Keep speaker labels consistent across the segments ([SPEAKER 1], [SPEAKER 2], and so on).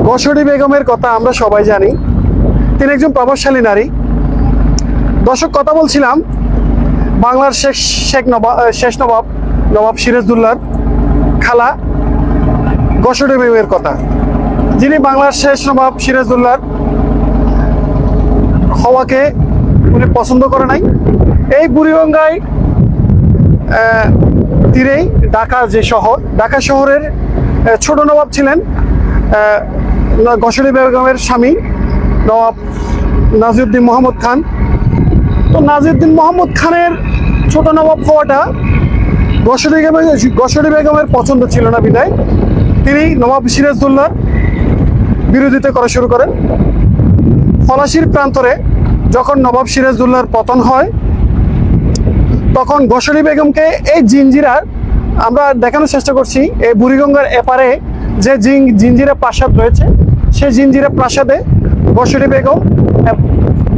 [SPEAKER 1] গসরি বেগমের কথা আমরা সবাই জানি, তিনি একজন প্রভাবশালী নারী। দর্শক, কথা বলছিলাম বাংলার শেষ নবাব সিরাজউদ্দৌলার খালা গসরি বেগমের কথা, যিনি বাংলার শেষ নবাব সিরাজউদ্দৌলার হওয়াকে উনি পছন্দ করে নাই। এই বুড়িগঙ্গায় তীরেই ঢাকা যে শহর, ঢাকা শহরের ছোট নবাব ছিলেন গসরি বেগমের স্বামী নবাব নাজিরউদ্দিন মোহাম্মদ খান। তো নাজিরউদ্দিন মোহাম্মদ খানের ছোট নবাব হওয়াটা গসরি বেগমের পছন্দ ছিল না বিধায় তিনি নবাব সিরাজউদ্দৌলার বিরোধিতা করা শুরু করেন। পলাশীর প্রান্তরে যখন নবাব সিরাজউদ্দৌলার পতন হয়, তখন গসরি বেগমকে এই জিঞ্জিরার, আমরা দেখানোর চেষ্টা করছি এই বুড়িগঙ্গার এপারে যে জিঞ্জিরা প্রাসাদ রয়েছে, সেই জিঞ্জিরা প্রাসাদে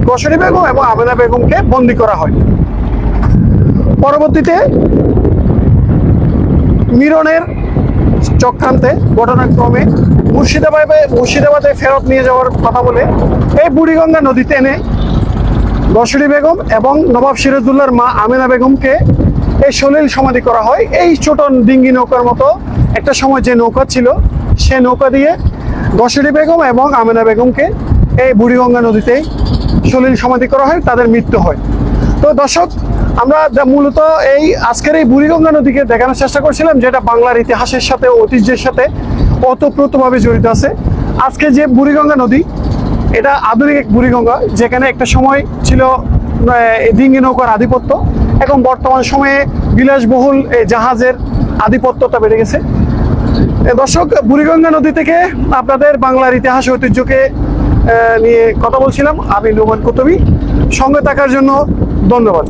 [SPEAKER 1] গসরি বেগম এবং আমেনা বেগমকে বন্দী করা হয়। পরবর্তীতে মিরনের চক্রান্তে ঘটনাক্রমে মুর্শিদাবাদে ফেরত নিয়ে যাওয়ার কথা বলে এই বুড়িগঙ্গা নদীতে এনে গসরি বেগম এবং নবাব সিরাজউদ্দৌলার মা আমেনা বেগমকে এই সলিল সমাধি করা হয়। এই ছোট ডিঙ্গি নৌকার মতো একটা সময় যে নৌকা ছিল, সে নৌকা দিয়ে গসরি বেগম এবং আমেনা বেগমকে এই বুড়িগঙ্গা নদীতেই সলিল সমাধি করা হয়, তাদের মৃত্যু হয়। তো দর্শক, আমরা মূলত আজকের এই বুড়িগঙ্গা নদীকে দেখানোর চেষ্টা করছিলাম, যেটা বাংলার ইতিহাসের সাথে, ঐতিহ্যের সাথে ওতপ্রোতভাবে জড়িত আছে। আজকে যে বুড়িগঙ্গা নদী, এটা আধুনিক এক বুড়িগঙ্গা, যেখানে একটা সময় ছিল ডিঙ্গি নৌকার আধিপত্য। এখন বর্তমান সময়ে বিলাসবহুল এই জাহাজের আধিপত্যটা বেড়ে গেছে। দর্শক, বুড়িগঙ্গা নদী থেকে আপনাদের বাংলার ইতিহাস ঐতিহ্যকে নিয়ে কথা বলছিলাম আমি নোমান কুতুবী। সঙ্গে থাকার জন্য ধন্যবাদ।